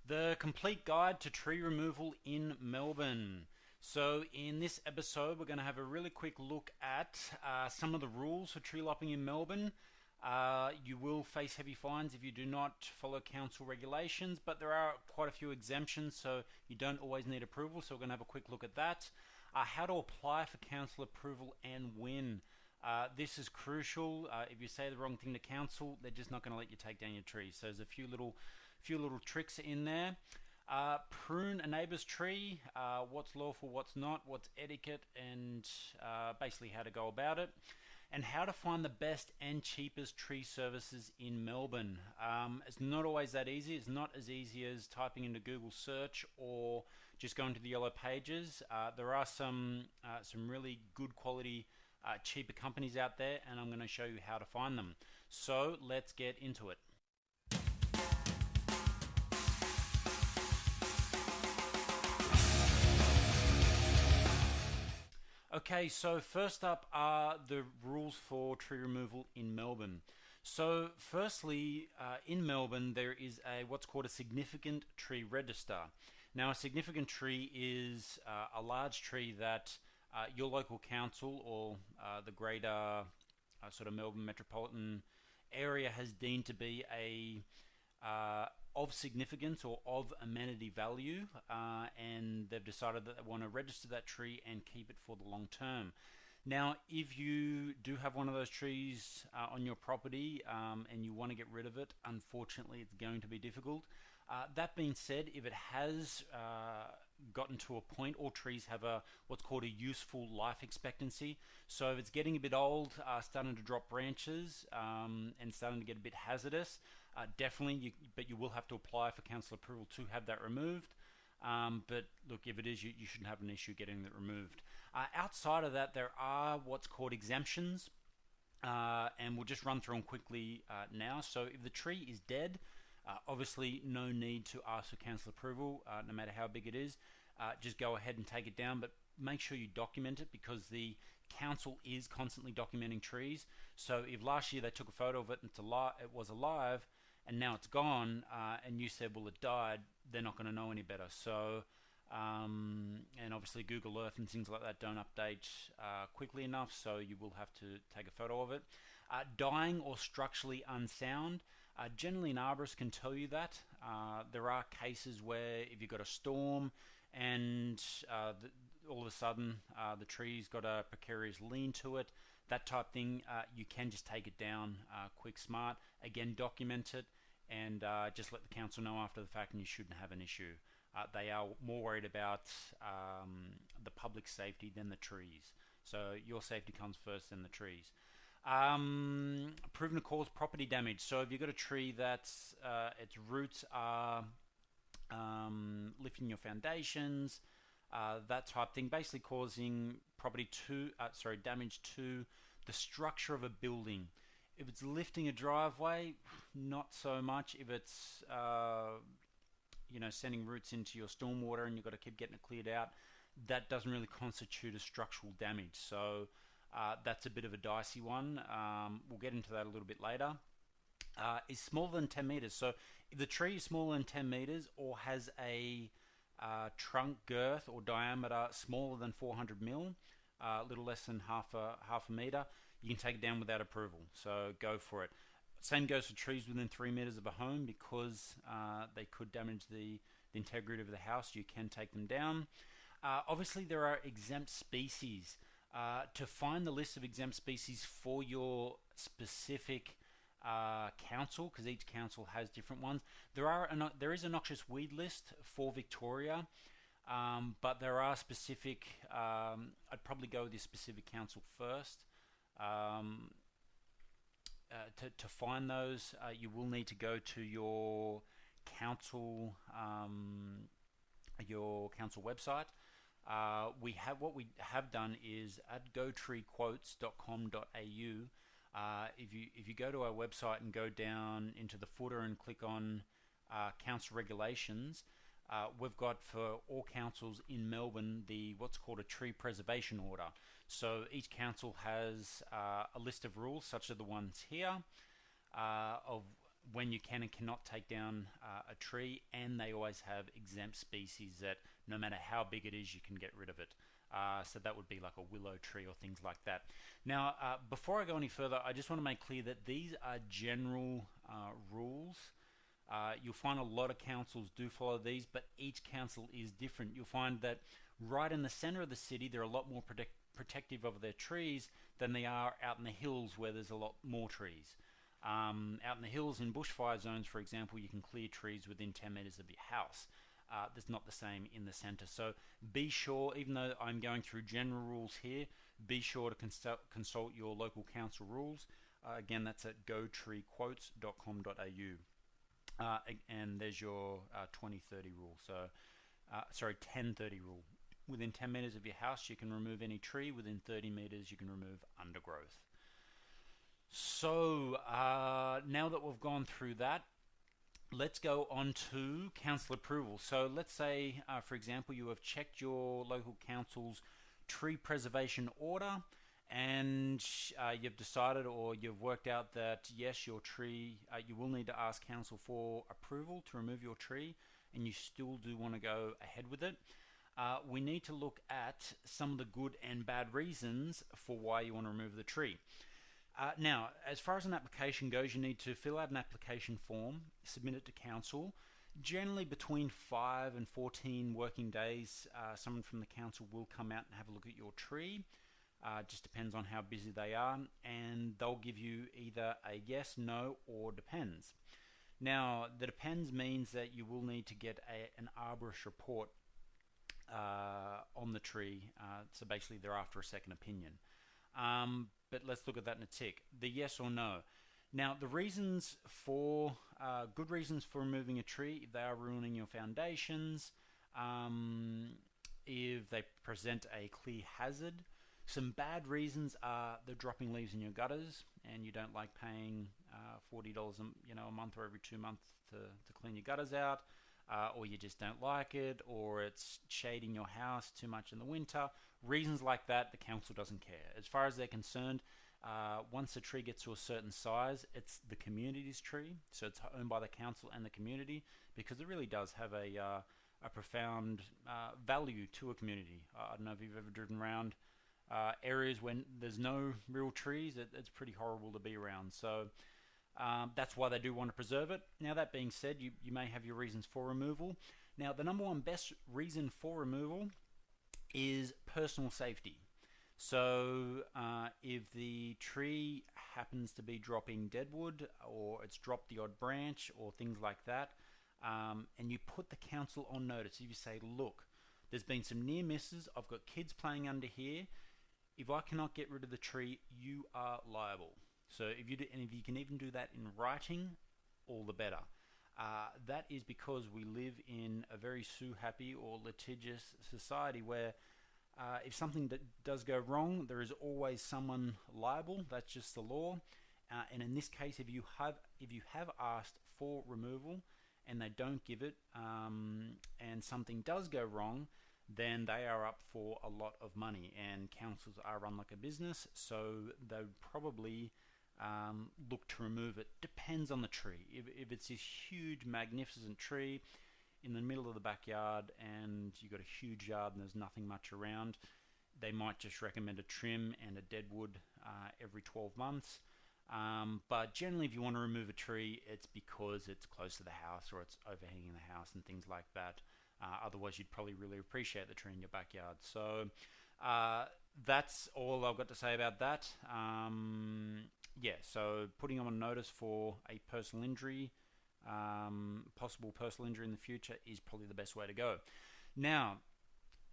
The complete guide to tree removal in Melbourne. So in this episode we're going to have a really quick look at some of the rules for tree lopping in Melbourne. You will face heavy fines if you do not follow council regulations, but there are quite a few exemptions, so you don't always need approval, so we're going to have a quick look at that. How to apply for council approval and when. This is crucial. If you say the wrong thing to council, they're just not going to let you take down your trees. So there's a few little tricks in there. Prune a neighbour's tree, what's lawful, what's not, what's etiquette, and basically how to go about it. And how to find the best and cheapest tree services in Melbourne. It's not always that easy. It's not as easy as typing into Google search or just going to the yellow pages. There are some really good quality cheaper companies out there, and I'm going to show you how to find them. So let's get into it. Okay, so first up are the rules for tree removal in Melbourne. So firstly, in Melbourne there is what's called a significant tree register. Now a significant tree is a large tree that your local council or the greater sort of Melbourne metropolitan area has deemed to be of significance or of amenity value, and they've decided that they want to register that tree and keep it for the long term. Now, if you do have one of those trees on your property and you want to get rid of it, unfortunately it's going to be difficult. That being said, if it has gotten to a point, all trees have what's called a useful life expectancy. So if it's getting a bit old, starting to drop branches and starting to get a bit hazardous, definitely, but you will have to apply for council approval to have that removed. But look, if it is, you shouldn't have an issue getting it removed. Outside of that, there are what's called exemptions, and we'll just run through them quickly now. So if the tree is dead, obviously no need to ask for council approval, no matter how big it is. Just go ahead and take it down, but make sure you document it, because the council is constantly documenting trees. So if last year they took a photo of it and it was alive and now it's gone, and you said, well, it died, they're not going to know any better. So and obviously Google Earth and things like that don't update quickly enough, so you will have to take a photo of it. Dying or structurally unsound, generally an arborist can tell you that. There are cases where if you've got a storm and all of a sudden the tree's got a precarious lean to it, that type thing, you can just take it down quick, smart. Again, document it and just let the council know after the fact, and you shouldn't have an issue. They are more worried about the public safety than the trees. So your safety comes first, then the trees. Proven to cause property damage. So if you've got a tree that's its roots are lifting your foundations, that type thing, basically causing damage to the structure of a building. If it's lifting a driveway, not so much. If it's sending roots into your stormwater and you've got to keep getting it cleared out, that doesn't really constitute a structural damage. So that's a bit of a dicey one. We'll get into that a little bit later. Is smaller than 10 meters. So if the tree is smaller than 10 meters or has a trunk girth or diameter smaller than 400 mil, a little less than half a meter, you can take it down without approval. So go for it. Same goes for trees within 3 meters of a home, because they could damage the integrity of the house. You can take them down. Obviously, there are exempt species. To find the list of exempt species for your specific council, because each council has different ones, there is a noxious weed list for Victoria, but there are specific. I'd probably go with your specific council first. To find those, you will need to go to your council website. What we have done is at gotreequotes.com.au. If you go to our website and go down into the footer and click on council regulations, we've got for all councils in Melbourne what's called a tree preservation order. So each council has a list of rules, such as the ones here, of when you can and cannot take down a tree, and they always have exempt species that no matter how big it is, you can get rid of it. So that would be like a willow tree or things like that. Now, before I go any further, I just want to make clear that these are general rules. You'll find a lot of councils do follow these, but each council is different. You'll find that right in the center of the city, they're a lot more protective of their trees than they are out in the hills where there's a lot more trees. Out in the hills in bushfire zones, for example, you can clear trees within 10 meters of your house. That's not the same in the center. So be sure, even though I'm going through general rules here, be sure to consult your local council rules. Again, that's at gotreequotes.com.au. And there's your 2030 rule. So, sorry, 1030 rule. Within 10 meters of your house, you can remove any tree. Within 30 meters, you can remove undergrowth. So, now that we've gone through that, let's go on to council approval. So let's say, for example, you have checked your local council's tree preservation order, and you've decided or you've worked out that yes, your tree, you will need to ask council for approval to remove your tree, and you still do want to go ahead with it. We need to look at some of the good and bad reasons for why you want to remove the tree. Now, as far as an application goes, you need to fill out an application form, submit it to council. Generally between 5 and 14 working days, someone from the council will come out and have a look at your tree. Just depends on how busy they are, and they'll give you either a yes, no, or depends. Now, the depends means that you will need to get an arborist report on the tree. So basically they're after a second opinion. But let's look at that in a tick. The yes or no. Now, the reasons for, good reasons for removing a tree, if they are ruining your foundations, if they present a clear hazard. Some bad reasons are the dropping leaves in your gutters, and you don't like paying $40 a month or every 2 months to clean your gutters out, or you just don't like it, or it's shading your house too much in the winter. Reasons like that, the council doesn't care. As far as they're concerned, once a tree gets to a certain size, it's the community's tree, so it's owned by the council and the community, because it really does have a profound value to a community. I don't know if you've ever driven around areas when there's no real trees. It's pretty horrible to be around. So that's why they do want to preserve it. Now, that being said, you may have your reasons for removal. Now, the number one best reason for removal is personal safety. So if the tree happens to be dropping deadwood, or it's dropped the odd branch or things like that, and you put the council on notice, if you say, look, there's been some near misses, I've got kids playing under here, if I cannot get rid of the tree, you are liable. So if you do, and if you can even do that in writing, all the better. That is because we live in a very sue-happy or litigious society where if something that does go wrong, there is always someone liable. That's just the law. And in this case, if you have asked for removal and they don't give it, and something does go wrong, then they are up for a lot of money, and councils are run like a business, so they would probably look to remove it. Depends on the tree. If it's this huge, magnificent tree in the middle of the backyard and you've got a huge yard and there's nothing much around, they might just recommend a trim and a deadwood every 12 months. But generally, if you want to remove a tree, it's because it's close to the house or it's overhanging the house and things like that. Otherwise, you'd probably really appreciate the tree in your backyard. So that's all I've got to say about that. Yeah, so putting them on notice for a personal injury, possible personal injury in the future, is probably the best way to go. Now,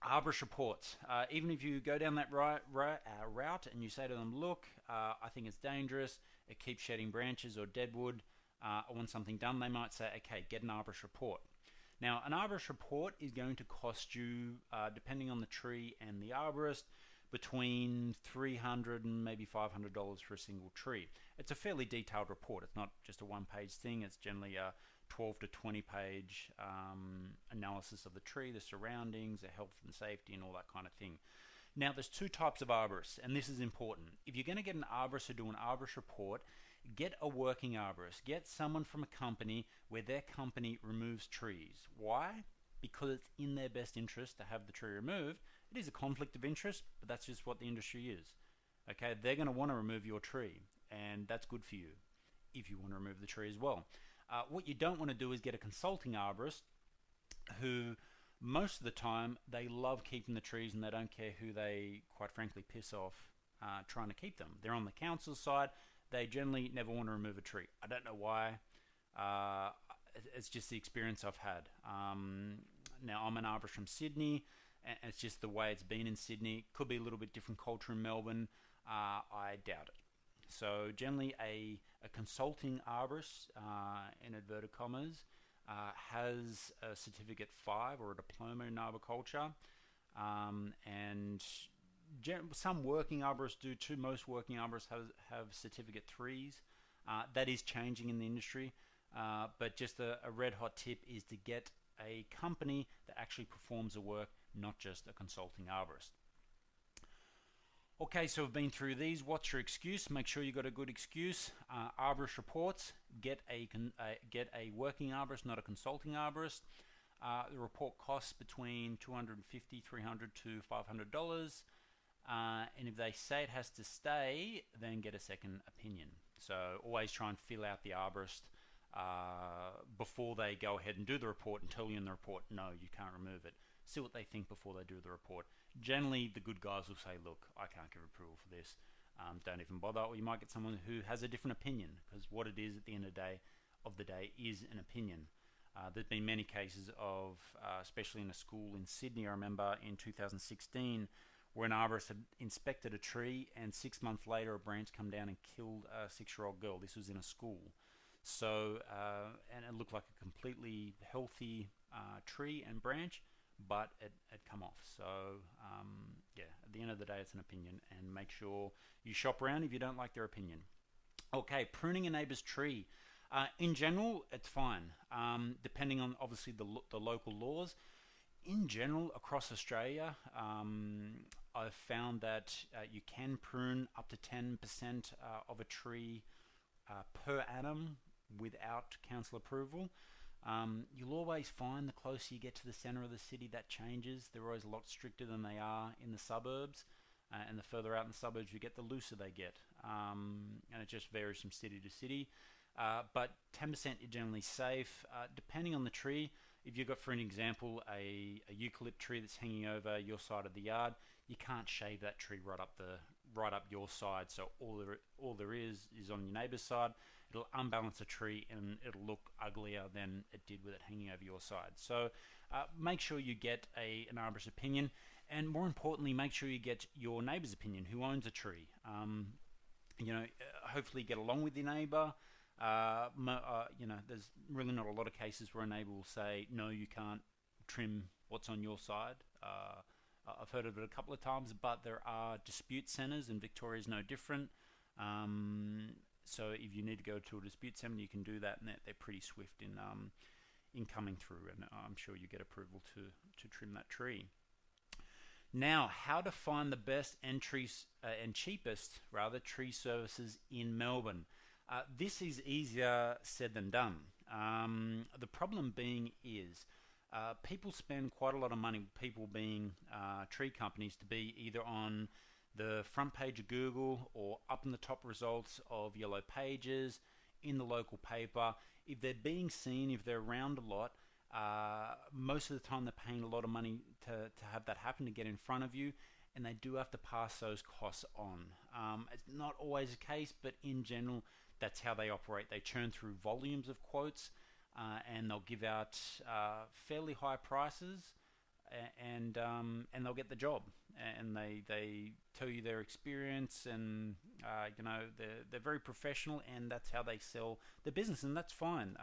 arborist reports. Even if you go down that route and you say to them, look, I think it's dangerous, it keeps shedding branches or deadwood, I want something done, they might say, okay, get an arborist report. Now, an arborist report is going to cost you, depending on the tree and the arborist, between $300 and maybe $500 for a single tree. It's a fairly detailed report. It's not just a one-page thing. It's generally a 12 to 20-page analysis of the tree, the surroundings, the health and safety, and all that kind of thing. Now, there's two types of arborists, and this is important. If you're going to get an arborist to do an arborist report, get a working arborist. Get someone from a company where their company removes trees. Why? Because it's in their best interest to have the tree removed. It is a conflict of interest, but that's just what the industry is. Okay, they're going to want to remove your tree, and that's good for you if you want to remove the tree as well. What you don't want to do is get a consulting arborist who most of the time they love keeping the trees and they don't care who they quite frankly piss off trying to keep them. They're on the council side. They generally never want to remove a tree. I don't know why. It's just the experience I've had. Now I'm an arborist from Sydney, and it's just the way it's been in Sydney. Could be a little bit different culture in Melbourne. I doubt it. So generally a consulting arborist, in inverted commas, has a certificate 5 or a diploma in arboriculture, and some working arborists do too. Most working arborists have certificate 3s. That is changing in the industry, but just a red hot tip is to get a company that actually performs the work, not just a consulting arborist. Okay, so we've been through these. What's your excuse? Make sure you got a good excuse. Arborist reports. Get a working arborist, not a consulting arborist. The report costs between $250, $300 to $500. And if they say it has to stay, then get a second opinion. So always try and fill out the arborist before they go ahead and do the report and tell you in the report, no, you can't remove it. See what they think before they do the report. Generally, the good guys will say, look, I can't give approval for this. Don't even bother. Or you might get someone who has a different opinion, because what it is at the end of the day is an opinion. There's been many cases of, especially in a school in Sydney, I remember in 2016, where an arborist had inspected a tree, and 6 months later a branch come down and killed a 6-year-old girl. This was in a school. So, and it looked like a completely healthy tree and branch, but it had come off. So, yeah, at the end of the day, it's an opinion, and make sure you shop around if you don't like their opinion. Okay, pruning a neighbour's tree. In general, it's fine, depending on obviously the local laws. In general, across Australia, I've found that you can prune up to 10% of a tree per annum without council approval. You'll always find the closer you get to the centre of the city, that changes. They're always a lot stricter than they are in the suburbs, and the further out in the suburbs you get, the looser they get. And it just varies from city to city. But 10% is generally safe, depending on the tree. If you've got, for an example, a eucalypt tree that's hanging over your side of the yard, you can't shave that tree right up your side. So all there is on your neighbour's side. It'll unbalance a tree and it'll look uglier than it did with it hanging over your side. So make sure you get an arborist's opinion, and more importantly, make sure you get your neighbour's opinion, who owns a tree. Hopefully get along with your neighbour. There's really not a lot of cases where a neighbour will say, no, you can't trim what's on your side. I've heard of it a couple of times, but there are dispute centres, and Victoria is no different. So if you need to go to a dispute centre, you can do that, and they're pretty swift in coming through, and I'm sure you get approval to trim that tree. Now, how to find the best and cheapest tree services in Melbourne. This is easier said than done. The problem being is people spend quite a lot of money, people being tree companies, to be either on the front page of Google or up in the top results of Yellow Pages, in the local paper. If they're being seen, if they're around a lot, most of the time they're paying a lot of money to have that happen, to get in front of you, and they do have to pass those costs on. It's not always the case, but in general, that's how they operate. They churn through volumes of quotes, and they'll give out fairly high prices, and they'll get the job. And they tell you their experience, and they're very professional, and that's how they sell their business, and that's fine.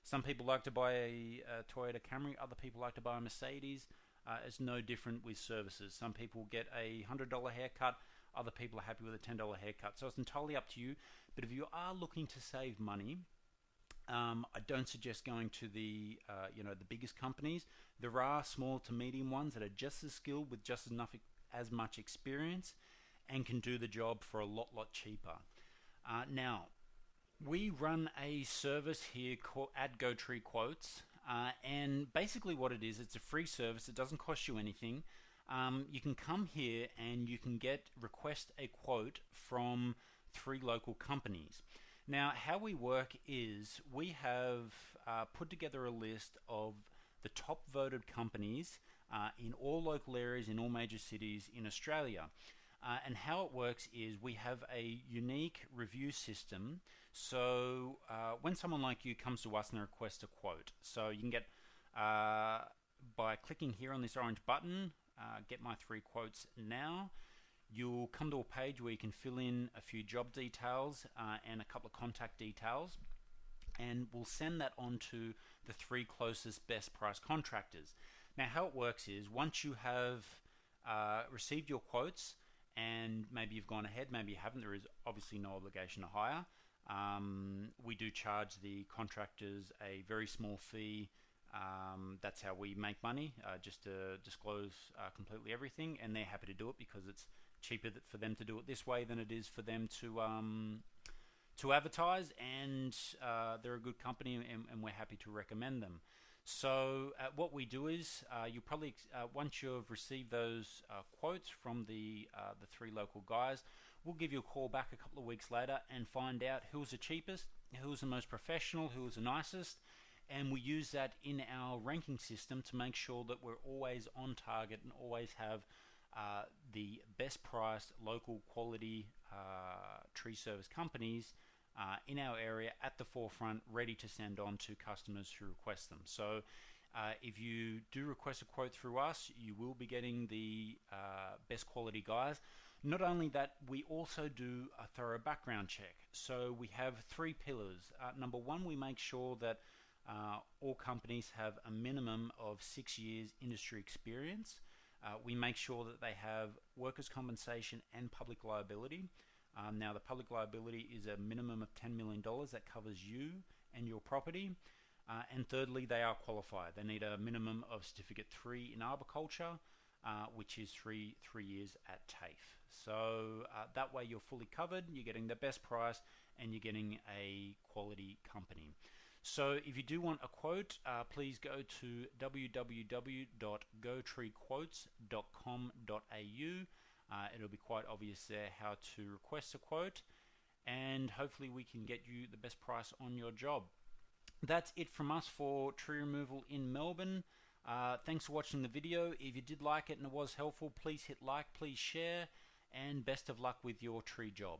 Some people like to buy a Toyota Camry, other people like to buy a Mercedes. It's no different with services. Some people get a $100 haircut, other people are happy with a $10 haircut. So it's entirely up to you. But if you are looking to save money, I don't suggest going to the biggest companies. There are small to medium ones that are just as skilled, with just as much experience, and can do the job for a lot cheaper. Now, we run a service here called Add Go Tree Quotes, and basically what it is, it's a free service. It doesn't cost you anything. You can come here and you can request a quote from 3 local companies. Now, how we work is we have put together a list of the top voted companies in all local areas, in all major cities in Australia. And how it works is we have a unique review system. So when someone like you comes to us and requests a quote, so you can get, by clicking here on this orange button, get my 3 quotes now, you'll come to a page where you can fill in a few job details and a couple of contact details, and we'll send that on to the 3 closest best price contractors. Now how it works is once you have received your quotes, and maybe you've gone ahead, maybe you haven't, there is obviously no obligation to hire. We do charge the contractors a very small fee. That's how we make money, just to disclose completely everything, and they're happy to do it because it's cheaper for them to do it this way than it is for them to advertise, and they're a good company, and we're happy to recommend them. So what we do is you probably once you've received those quotes from the 3 local guys, we'll give you a call back a couple of weeks later and find out who's the cheapest, who's the most professional, who's the nicest, and we use that in our ranking system to make sure that we're always on target and always have the best priced local quality tree service companies in our area at the forefront, ready to send on to customers who request them. So if you do request a quote through us, you will be getting the best quality guys. Not only that, we also do a thorough background check. So we have 3 pillars. Number 1, we make sure that all companies have a minimum of 6 years industry experience. We make sure that they have workers' compensation and public liability. Now, the public liability is a minimum of $10 million that covers you and your property. And thirdly, they are qualified. They need a minimum of Certificate 3 in arboriculture, which is three years at TAFE. So that way you're fully covered, you're getting the best price, and you're getting a quality company. So if you do want a quote, please go to www.gotreequotes.com.au. It'll be quite obvious there how to request a quote, and hopefully we can get you the best price on your job. That's it from us for tree removal in Melbourne. Thanks for watching the video. If you did like it and it was helpful, please hit like, please share, and best of luck with your tree job.